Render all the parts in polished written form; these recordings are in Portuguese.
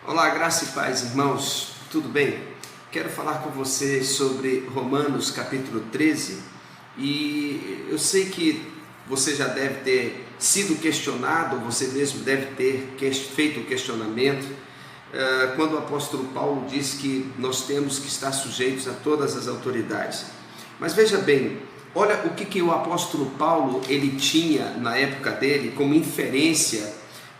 Olá, graça e paz, irmãos, tudo bem? Quero falar com você sobre Romanos capítulo 13 e eu sei que você já deve ter sido questionado, você mesmo deve ter feito o questionamento quando o apóstolo Paulo diz que nós temos que estar sujeitos a todas as autoridades. Mas veja bem, olha o que o apóstolo Paulo ele tinha na época dele como inferência.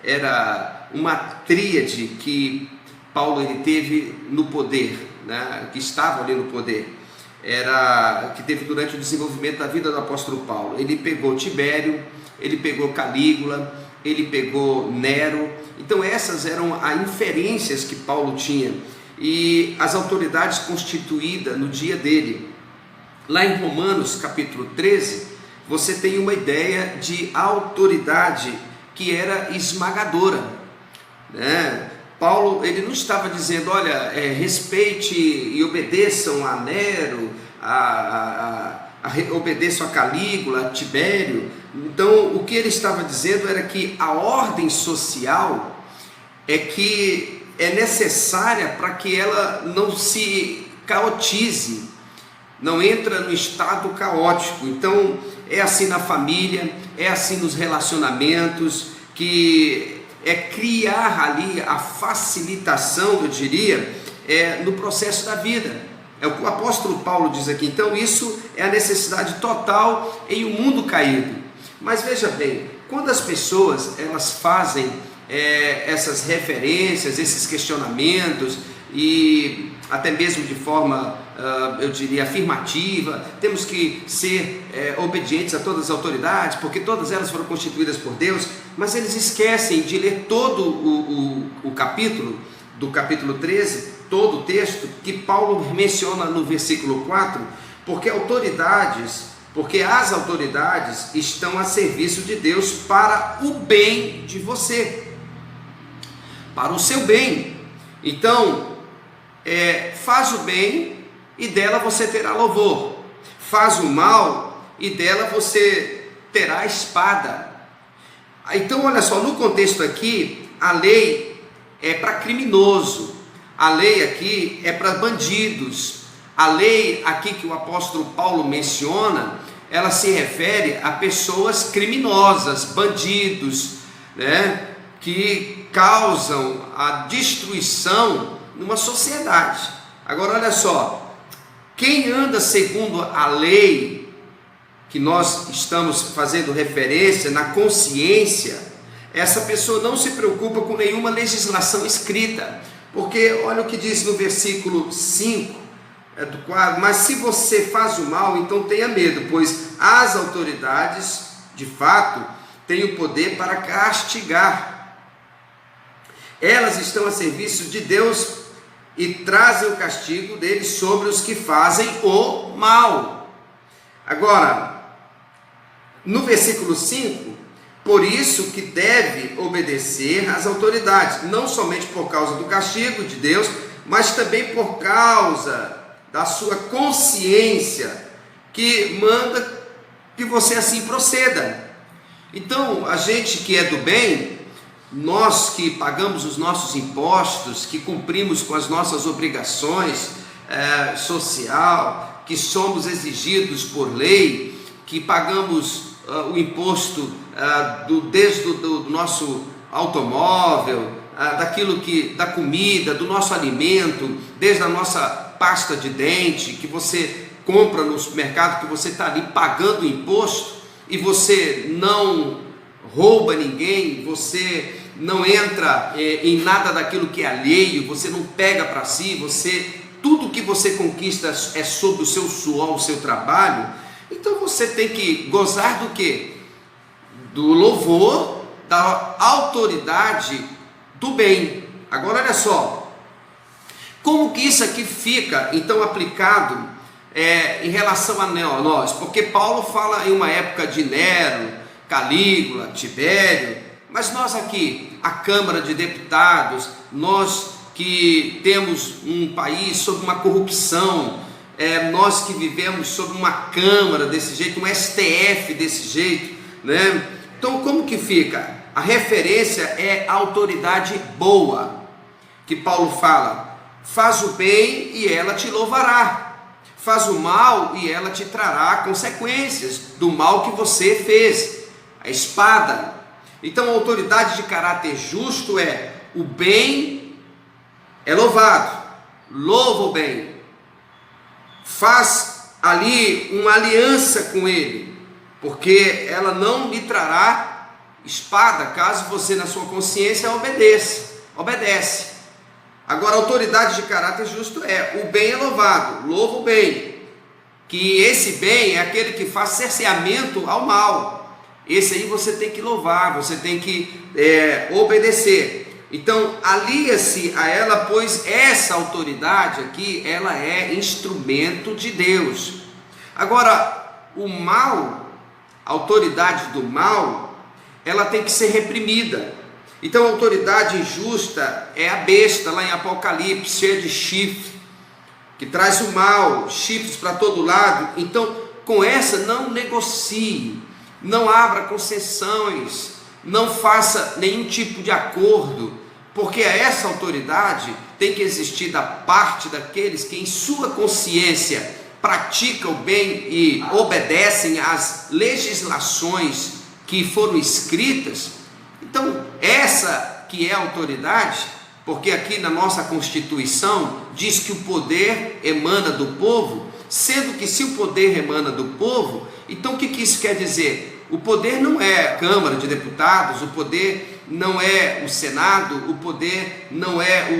Era uma tríade que Paulo ele teve no poder, né? Que estava ali no poder, que teve durante o desenvolvimento da vida do apóstolo Paulo. Ele pegou Tibério, ele pegou Calígula, ele pegou Nero. Então essas eram as inferências que Paulo tinha e as autoridades constituídas no dia dele. Lá em Romanos capítulo 13, você tem uma ideia de autoridade que era esmagadora, né? Paulo ele não estava dizendo, olha, respeite e obedeçam a Nero, obedeçam a Calígula, a Tibério. Então o que ele estava dizendo era que a ordem social é necessária para que ela não se caotize, não entra no estado caótico. Então é assim na família, é assim nos relacionamentos, que é criar ali a facilitação, eu diria, no processo da vida. É o que o apóstolo Paulo diz aqui. Então isso é a necessidade total em um mundo caído. Mas veja bem, quando as pessoas elas fazem essas referências, esses questionamentos, e até mesmo de forma, eu diria, afirmativa, temos que ser obedientes a todas as autoridades, porque todas elas foram constituídas por Deus, mas eles esquecem de ler todo o capítulo, do capítulo 13, todo o texto, que Paulo menciona no versículo 4, porque as autoridades estão a serviço de Deus para o bem de você, para o seu bem. Então, faz o bem e dela você terá louvor, faz o mal e dela você terá espada. Então olha só, no contexto aqui, a lei é para criminoso, a lei aqui é para bandidos, a lei aqui que o apóstolo Paulo menciona, ela se refere a pessoas criminosas, bandidos, né, que causam a destruição numa sociedade. Agora olha só, quem anda segundo a lei que nós estamos fazendo referência, na consciência, essa pessoa não se preocupa com nenhuma legislação escrita, porque olha o que diz no versículo 5 do quadro: mas se você faz o mal, então tenha medo, pois as autoridades de fato têm o poder para castigar, elas estão a serviço de Deus e trazem o castigo deles sobre os que fazem o mal. Agora, no versículo 5, por isso que deve obedecer às autoridades, não somente por causa do castigo de Deus, mas também por causa da sua consciência, que manda que você assim proceda. Então, a gente que é do bem, nós que pagamos os nossos impostos, que cumprimos com as nossas obrigações social, que somos exigidos por lei, que pagamos o imposto desde do nosso automóvel, da comida, do nosso alimento, desde a nossa pasta de dente que você compra no supermercado, que você está ali pagando o imposto, e você não rouba ninguém, você não entra em nada daquilo que é alheio, você não pega para si, tudo que você conquista é sobre o seu suor, o seu trabalho. Então você tem que gozar do quê? Do louvor, da autoridade do bem. Agora olha só, como que isso aqui fica então aplicado em relação a nós? Porque Paulo fala em uma época de Nero, Calígula, Tibério, mas nós aqui, a Câmara de Deputados, nós que temos um país sob uma corrupção, nós que vivemos sob uma Câmara desse jeito, um STF desse jeito, né? Então como que fica? A referência é a autoridade boa, que Paulo fala: faz o bem e ela te louvará, faz o mal e ela te trará consequências do mal que você fez, a espada. Então a autoridade de caráter justo é: o bem é louvado, louva o bem, faz ali uma aliança com ele, porque ela não lhe trará espada, caso você na sua consciência obedece. Agora, a autoridade de caráter justo é: o bem é louvado, louva o bem, que esse bem é aquele que faz cerceamento ao mal. Esse aí você tem que louvar, você tem que obedecer. Então, alia-se a ela, pois essa autoridade aqui, ela é instrumento de Deus. Agora, o mal, a autoridade do mal, ela tem que ser reprimida. Então a autoridade injusta é a besta lá em Apocalipse, cheia de chifre, que traz o mal, chifres para todo lado. Então com essa não negocie, não abra concessões, não faça nenhum tipo de acordo, porque essa autoridade tem que existir da parte daqueles que em sua consciência praticam o bem e obedecem às legislações que foram escritas. Então essa que é a autoridade, porque aqui na nossa Constituição diz que o poder emana do povo, sendo que se o poder emana do povo, então o que isso quer dizer? O poder não é a Câmara de Deputados, o poder não é o Senado, o poder não é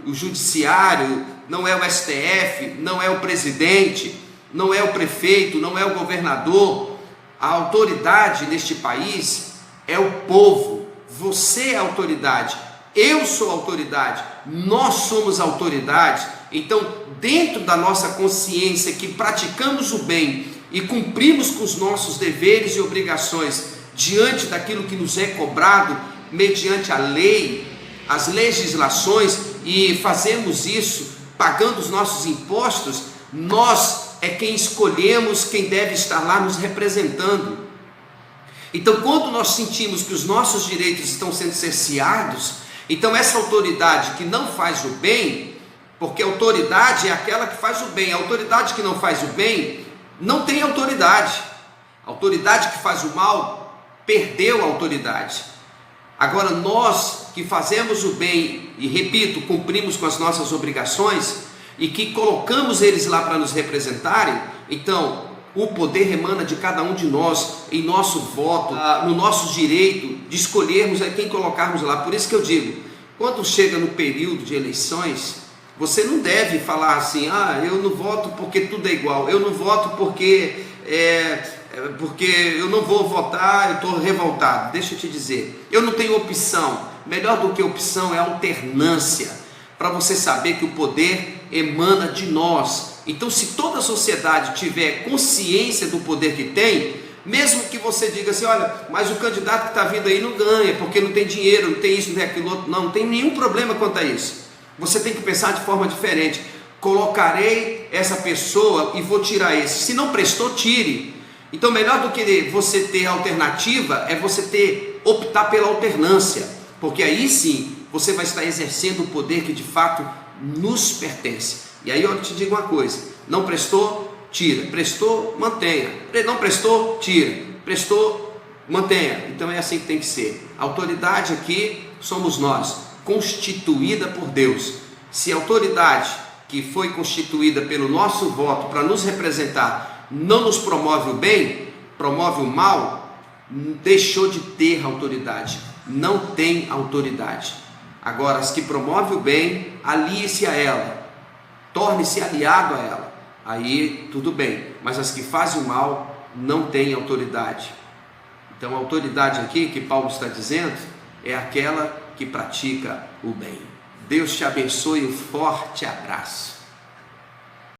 o Judiciário, não é o STF, não é o presidente, não é o prefeito, não é o governador. A autoridade neste país é o povo. Você é autoridade, eu sou autoridade, nós somos autoridade. Então, dentro da nossa consciência que praticamos o bem e cumprimos com os nossos deveres e obrigações diante daquilo que nos é cobrado mediante a lei, as legislações, e fazemos isso pagando os nossos impostos, nós é quem escolhemos quem deve estar lá nos representando. Então, quando nós sentimos que os nossos direitos estão sendo cerceados, então essa autoridade que não faz o bem, porque a autoridade é aquela que faz o bem, a autoridade que não faz o bem não tem autoridade. A autoridade que faz o mal perdeu a autoridade. Agora nós que fazemos o bem e, repito, cumprimos com as nossas obrigações e que colocamos eles lá para nos representarem, então o poder emana de cada um de nós, em nosso voto, no nosso direito de escolhermos a quem colocarmos lá. Por isso que eu digo, quando chega no período de eleições, você não deve falar assim: eu não voto porque tudo é igual, eu não voto porque eu não vou votar, eu estou revoltado. Deixa eu te dizer, eu não tenho opção. Melhor do que opção é alternância, para você saber que o poder emana de nós. Então, se toda a sociedade tiver consciência do poder que tem, mesmo que você diga assim: olha, mas o candidato que está vindo aí não ganha, porque não tem dinheiro, não tem isso, não tem aquilo outro. Não tem nenhum problema quanto a isso. Você tem que pensar de forma diferente. Colocarei essa pessoa e vou tirar esse. Se não prestou, tire. Então, melhor do que você ter alternativa é você optar pela alternância, porque aí sim você vai estar exercendo o poder que de fato nos pertence. E aí eu te digo uma coisa: não prestou, tira. Prestou, mantenha. Não prestou, tira. Prestou, mantenha. Então é assim que tem que ser. A autoridade aqui somos nós, constituída por Deus. Se a autoridade que foi constituída pelo nosso voto para nos representar não nos promove o bem, promove o mal, deixou de ter autoridade, não tem autoridade. Agora, as que promovem o bem, alie-se a ela, torne-se aliado a ela, aí tudo bem. Mas as que fazem o mal não têm autoridade. Então a autoridade aqui que Paulo está dizendo é aquela que pratica o bem. Deus te abençoe, um forte abraço.